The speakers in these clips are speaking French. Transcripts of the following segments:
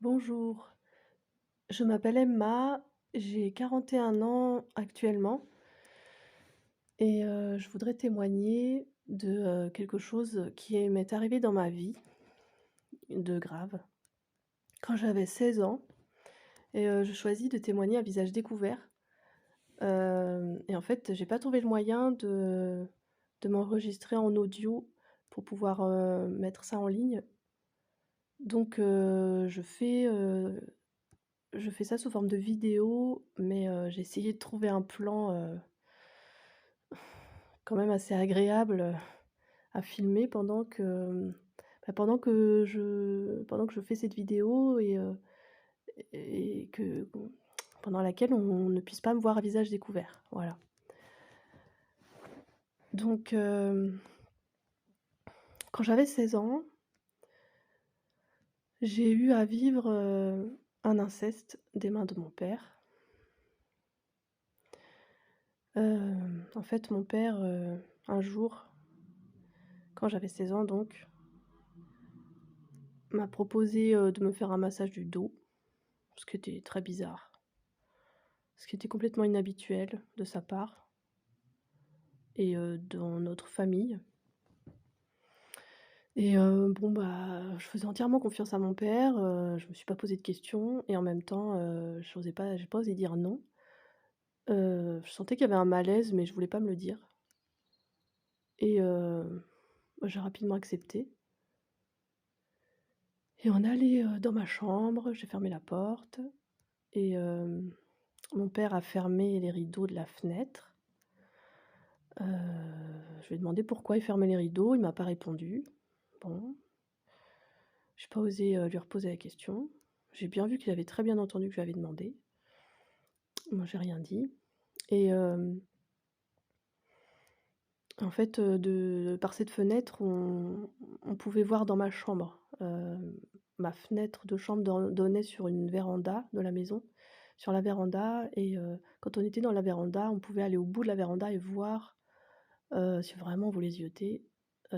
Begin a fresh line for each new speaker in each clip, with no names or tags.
Bonjour, je m'appelle Emma, j'ai 41 ans actuellement et je voudrais témoigner de, quelque chose qui m'est arrivé dans ma vie, de grave. Quand j'avais 16 ans et je choisis de témoigner à visage découvert, et en fait, j'ai pas trouvé le moyen de m'enregistrer en audio pour pouvoir, mettre ça en ligne. Donc je fais ça sous forme de vidéo, mais j'ai essayé de trouver un plan, quand même assez agréable, à filmer pendant que je fais cette vidéo et que pendant laquelle on ne puisse pas me voir à visage découvert, voilà. Donc quand j'avais 16 ans, j'ai eu à vivre, un inceste des mains de mon père. En fait, mon père, un jour, quand j'avais 16 ans donc, m'a proposé, de me faire un massage du dos, ce qui était très bizarre, ce qui était complètement inhabituel de sa part et dans notre famille et bon, bah, je faisais entièrement confiance à mon père, je me suis pas posé de questions et en même temps, j'ai pas osé dire non. Je sentais qu'il y avait un malaise mais je voulais pas me le dire et bah, j'ai rapidement accepté et on est allé, dans ma chambre, j'ai fermé la porte et mon père a fermé les rideaux de la fenêtre. Je lui ai demandé pourquoi il fermait les rideaux, il m'a pas répondu. Bon, j'ai pas osé, lui reposer la question. J'ai bien vu qu'il avait très bien entendu que je lui avais demandé. Moi, j'ai rien dit et en fait, de par cette fenêtre, on pouvait voir dans ma chambre. Ma fenêtre de chambre donnait sur une véranda de la maison, sur la véranda et quand on était dans la véranda, on pouvait aller au bout de la véranda et voir, si vraiment on voulait zioter,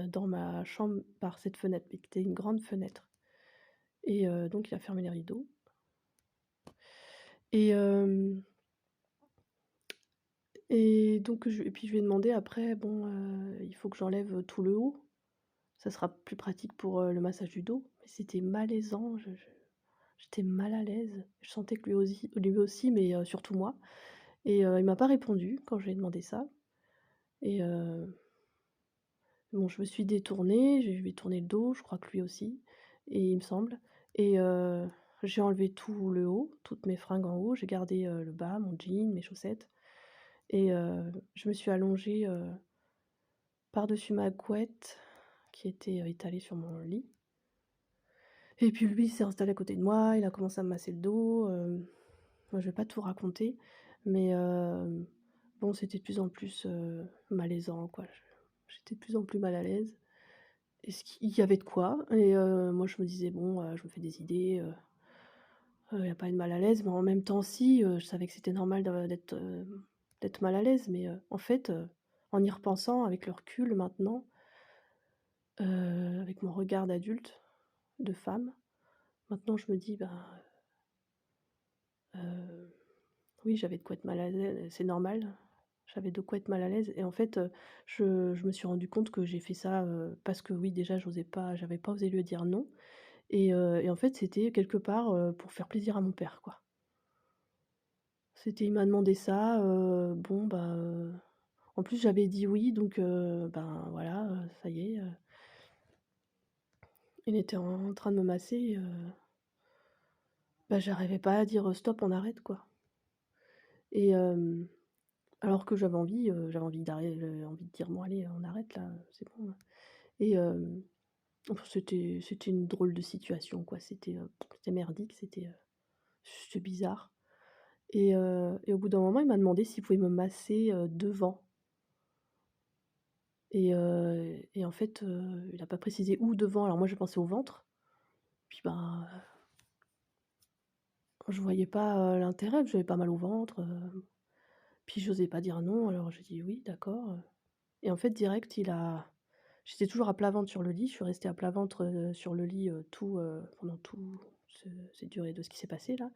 dans ma chambre par cette fenêtre, mais qui était une grande fenêtre et donc il a fermé les rideaux et donc je lui ai demandé après: «Bon, il faut que j'enlève tout le haut, ça sera plus pratique pour, le massage du dos». Mais c'était malaisant, j'étais mal à l'aise, je sentais que lui aussi, mais surtout moi et il m'a pas répondu quand je lui ai demandé ça et bon, je me suis détournée, je lui ai tourné le dos, je crois que lui aussi et il me semble et j'ai enlevé tout le haut, toutes mes fringues en haut, j'ai gardé, le bas, mon jean, mes chaussettes et je me suis allongée, par-dessus ma couette qui était, étalée sur mon lit et puis lui, il s'est installé à côté de moi, il a commencé à me masser le dos, moi je vais pas tout raconter mais bon, c'était de plus en plus, malaisant quoi. J'étais de plus en plus mal à l'aise. Est-ce qu'il y avait de quoi et moi je me disais: «Bon, je me fais des idées, il y a pas de mal à l'aise», mais en même temps si, je savais que c'était normal d'être mal à l'aise, mais en fait, en y repensant avec le recul maintenant, avec mon regard d'adulte, de femme, maintenant je me dis: «Ben, heu, oui, j'avais de quoi être mal à l'aise, c'est normal». J'avais de quoi être mal à l'aise et en fait, je me suis rendu compte que j'ai fait ça, parce que oui, déjà j'avais pas osé lui dire non et en fait, c'était quelque part, pour faire plaisir à mon père, quoi. Il m'a demandé ça, bon, bah, en plus j'avais dit oui donc ben, voilà, ça y est, il était en train de me masser, bah, j'arrivais pas à dire: «Stop, on arrête», quoi et alors que j'avais envie de dire: «Bon allez, on arrête là, c'est bon, et enfin c'était une drôle de situation, quoi. C'était merdique, c'était bizarre. Et au bout d'un moment, il m'a demandé s'il pouvait me masser, devant et en fait, il a pas précisé où devant. Alors moi, j'ai pensé au ventre, puis ben, je voyais pas, l'intérêt, j'avais pas mal au ventre, puis j'osais pas dire non, alors j'ai dit: «Oui, d'accord», et en fait direct, j'étais toujours à plat ventre sur le lit, je suis restée à plat ventre, sur le lit, pendant tout cette durée de ce qui s'est passé là,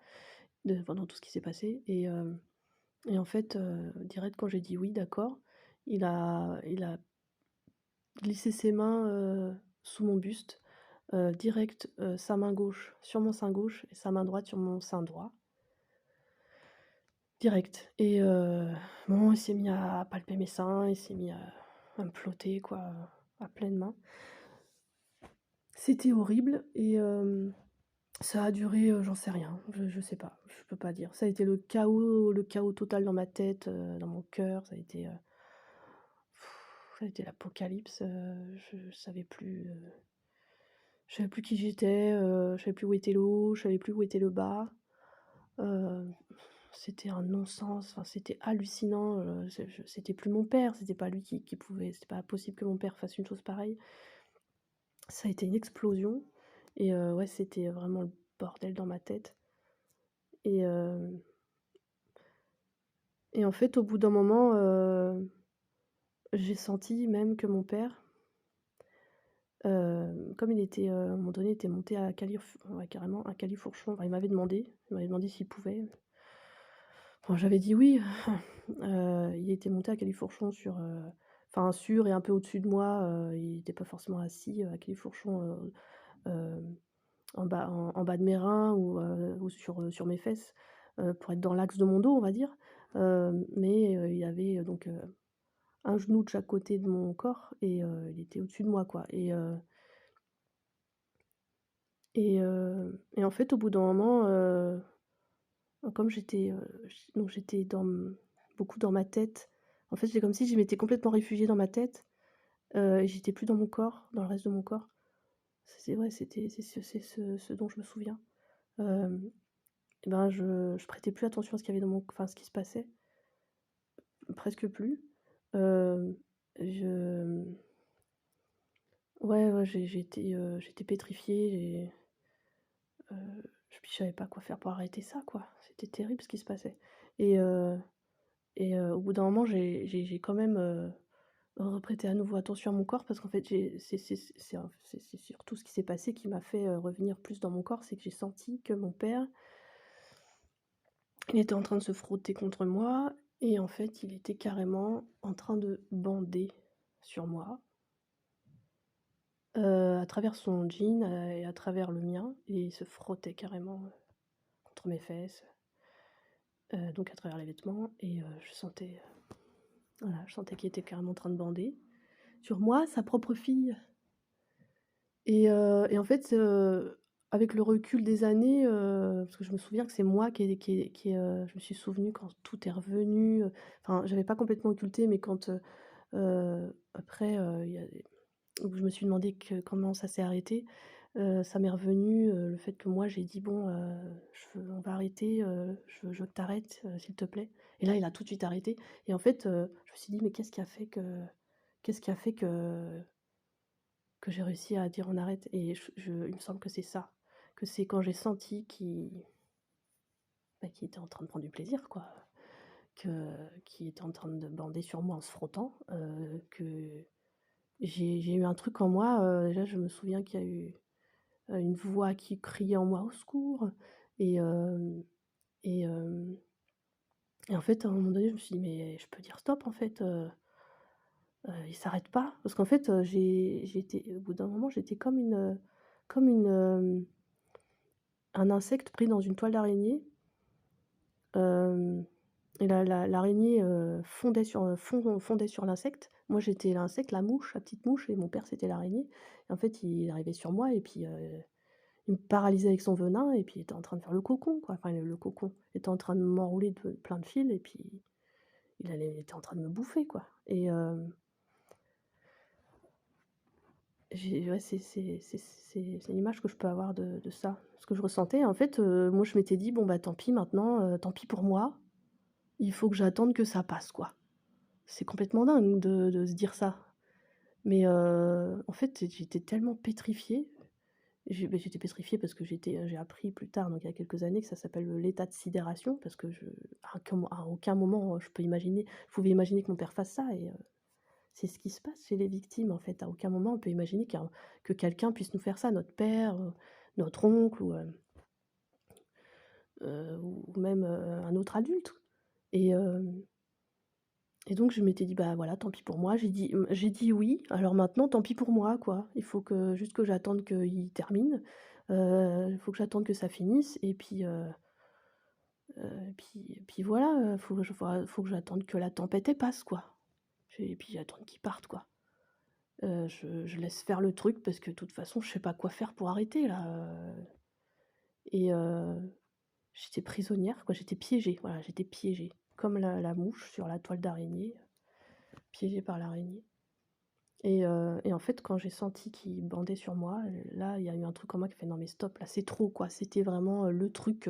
pendant tout ce qui s'est passé et en fait, direct quand j'ai dit: «Oui, d'accord», il a glissé ses mains, sous mon buste, direct, sa main gauche sur mon sein gauche et sa main droite sur mon sein droit, direct et bon, il s'est mis à palper mes seins, il s'est mis à me flotter quoi, à pleines mains. C'était horrible et ça a duré, j'en sais rien, je sais pas, je peux pas dire. Ça a été le chaos total dans ma tête, dans mon cœur, ça a été l'apocalypse, je savais plus qui j'étais, je savais plus où était le haut, je savais plus où était le bas. Heu, C'était un non-sens, enfin, c'était hallucinant, c'était plus mon père, c'était pas lui qui pouvait, c'était pas possible que mon père fasse une chose pareille. Ça a été une explosion et ouais, c'était vraiment le bordel dans ma tête et en fait, au bout d'un moment, j'ai senti même que mon père, comme il était, à un moment donné, il était monté à ouais, carrément à califourchon, enfin, il m'avait demandé s'il pouvait. Bon, j'avais dit oui, il était monté à califourchon enfin, sur et un peu au-dessus de moi, il était pas forcément assis, à califourchon, hem, en bas de mes reins ou sur mes fesses, pour être dans l'axe de mon dos, on va dire. Mais il y avait, donc un genou de chaque côté de mon corps et il était au-dessus de moi, quoi et en fait, au bout d'un moment, comme j'étais beaucoup dans ma tête. En fait, c'est comme si je m'étais complètement réfugiée dans ma tête, et j'étais plus dans mon corps, dans le reste de mon corps. C'est ouais, c'est ce dont je me souviens. Hem et ben, je prêtais plus attention à ce qu'il y avait ce qui se passait, presque plus. Hem, je ouais, ouais, j'étais pétrifiée je savais pas quoi faire pour arrêter ça, quoi. C'était terrible ce qui se passait et au bout d'un moment, j'ai quand même, reprêté à nouveau attention à mon corps parce qu'en fait, c'est surtout ce qui s'est passé qui m'a fait, revenir plus dans mon corps. C'est que j'ai senti que mon père, il était en train de se frotter contre moi et en fait, il était carrément en train de bander sur moi, à travers son jean, et à travers le mien et il se frottait carrément, contre mes fesses, donc à travers les vêtements et voilà, je sentais qu'il était carrément en train de bander sur moi, sa propre fille et en fait, avec le recul des années, parce que je me souviens que c'est moi je me suis souvenue quand tout est revenu, enfin, j'avais pas complètement occulté, mais quand, après, il y a où je me suis demandé comment ça s'est arrêté, ça m'est revenu, le fait que moi j'ai dit: «Bon, on va arrêter, je veux que tu arrêtes, s'il te plaît» et là, il a tout de suite arrêté et en fait, je me suis dit: «Mais qu'est-ce qui a fait que j'ai réussi à dire: "On arrête"?» et il me semble que c'est ça, que c'est quand j'ai senti qu'il était en train de prendre du plaisir, quoi, qu'il était en train de bander sur moi en se frottant, que j'ai eu un truc en moi, déjà je me souviens qu'il y a eu, une voix qui criait en moi: «Au secours!» et et hem et en fait, à un moment donné, je me suis dit: «Mais je peux dire stop, en fait, il s'arrête pas». Parce qu'en fait, j'étais au bout d'un moment, j'étais comme un insecte pris dans une toile d'araignée, hem et l'araignée, fondait sur l'insecte. Moi, j'étais l'insecte, la mouche, la petite mouche et mon père, c'était l'araignée et en fait, il arrivait sur moi et puis, il me paralysait avec son venin et puis il était en train de faire le cocon, quoi. Enfin, le cocon. Il était en train de m'enrouler de plein de fils et puis il était en train de me bouffer, quoi et j'ai ouais, c'est l'image que je peux avoir de ça, ce que je ressentais. En fait, moi, je m'étais dit: «Bon, bah, tant pis maintenant, tant pis pour moi, il faut que j'attende que ça passe, quoi». C'est complètement dingue de se dire ça, mais en fait, j'étais tellement pétrifiée. J'étais pétrifiée parce que j'ai appris plus tard, donc il y a quelques années, que ça s'appelle, l'état de sidération parce que à aucun moment, je pouvais imaginer que mon père fasse ça et c'est ce qui se passe chez les victimes, en fait. À aucun moment on peut imaginer que quelqu'un puisse nous faire ça, notre père, notre oncle ou. ou même, un autre adulte et hem et donc je m'étais dit: «Bah, voilà, tant pis pour moi». J'ai dit: «Oui, alors maintenant tant pis pour moi, quoi. Il faut que juste que j'attende qu'il termine, il faut que j'attende que ça finisse et puis voilà, faut que j'attende que la tempête, elle passe, quoi. Et puis j'attende qu'il parte, quoi». Je laisse faire le truc parce que de toute façon, je sais pas quoi faire pour arrêter là, et j'étais prisonnière, quoi, j'étais piégée, voilà, j'étais piégée. Comme la mouche sur la toile d'araignée, piégée par l'araignée et en fait, quand j'ai senti qu'il bandait sur moi, là, il y a eu un truc en moi qui fait: «Non mais stop là, c'est trop quoi». C'était vraiment, le truc,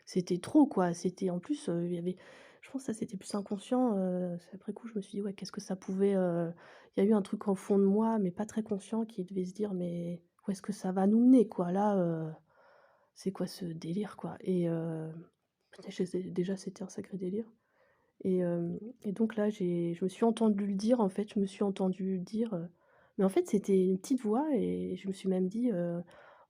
c'était trop quoi. C'était en plus, il y avait je pense que ça c'était plus inconscient, c'est après coup je me suis dit: «Ouais, qu'est-ce que ça pouvait, il y a eu un truc au fond de moi, mais pas très conscient qui devait se dire: «Mais où est-ce que ça va nous mener quoi là, c'est quoi ce délire quoi?» Déjà c'était un sacré délire et donc là, je me suis entendue le dire, en fait, je me suis entendue dire, mais en fait, c'était une petite voix et je me suis même dit,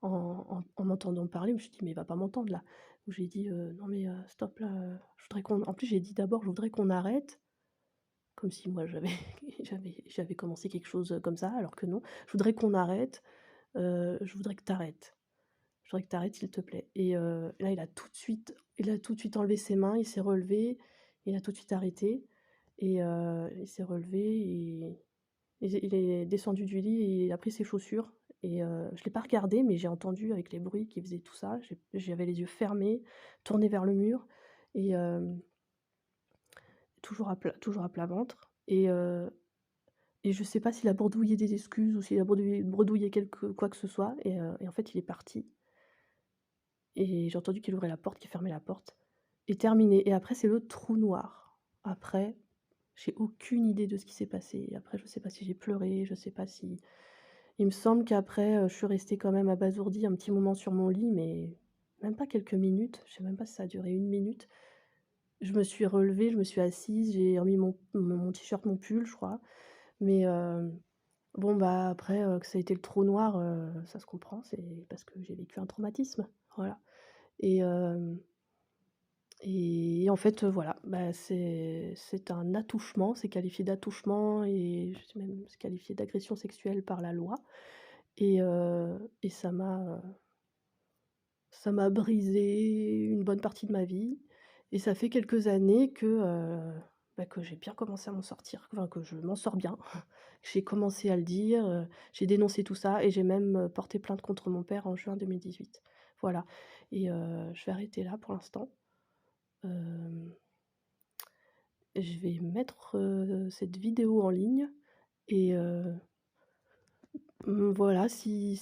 en m'entendant parler, je me suis dit: «Mais il va pas m'entendre là». Où j'ai dit: «Non mais stop là, je voudrais qu'on» en plus, j'ai dit d'abord: «Je voudrais qu'on arrête», comme si moi j'avais j'avais commencé quelque chose, comme ça, alors que non. «Je voudrais qu'on arrête, je voudrais que tu arrêtes. Je voudrais que tu arrêtes s'il te plaît» et là, il a tout de suite enlevé ses mains, il s'est relevé, il a tout de suite arrêté et il s'est relevé et il est descendu du lit et il a pris ses chaussures et je l'ai pas regardé, mais j'ai entendu avec les bruits qui faisaient tout ça. J'avais les yeux fermés, tournés vers le mur et toujours à plat ventre et je sais pas s'il a bredouillé des excuses ou s'il a bredouillé quelque quoi que ce soit et en fait, il est parti et j'ai entendu qu'il ouvrait la porte, qu'il fermait la porte et terminé et après c'est le trou noir. Après, j'ai aucune idée de ce qui s'est passé. Après, je sais pas si j'ai pleuré, je sais pas si il me semble qu'après, je suis restée quand même abasourdie un petit moment sur mon lit, mais même pas quelques minutes, je sais même pas si ça a duré 1 minute. Je me suis relevée, je me suis assise, j'ai remis mon t-shirt, mon pull, je crois, mais bon, bah, après, que ça a été le trou noir, ça se comprend, c'est parce que j'ai vécu un traumatisme, voilà et en fait, voilà, bah, c'est un attouchement, c'est qualifié d'attouchement et je sais même c'est qualifié d'agression sexuelle par la loi et ça m'a brisé une bonne partie de ma vie et ça fait quelques années bah, que j'ai bien commencé à m'en sortir, enfin que je m'en sors bien. J'ai commencé à le dire, j'ai dénoncé tout ça et j'ai même, porté plainte contre mon père en juin 2018. Voilà et je vais arrêter là pour l'instant. Hem, je vais mettre, cette vidéo en ligne et voilà si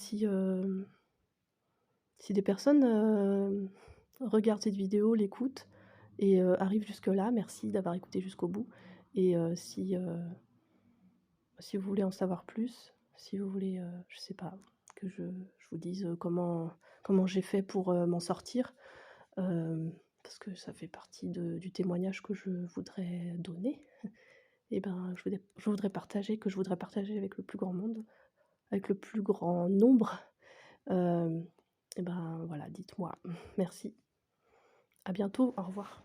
des personnes, regardent cette vidéo, l'écoutent et arrivent jusque-là, merci d'avoir écouté jusqu'au bout et si vous voulez en savoir plus, si vous voulez, je sais pas, que je vous dise, comment j'ai fait pour, m'en sortir, parce que ça fait partie du témoignage que je voudrais donner et ben, je voudrais partager avec le plus grand monde, avec le plus grand nombre, hem et ben, voilà, dites-moi. Merci. À bientôt, au revoir.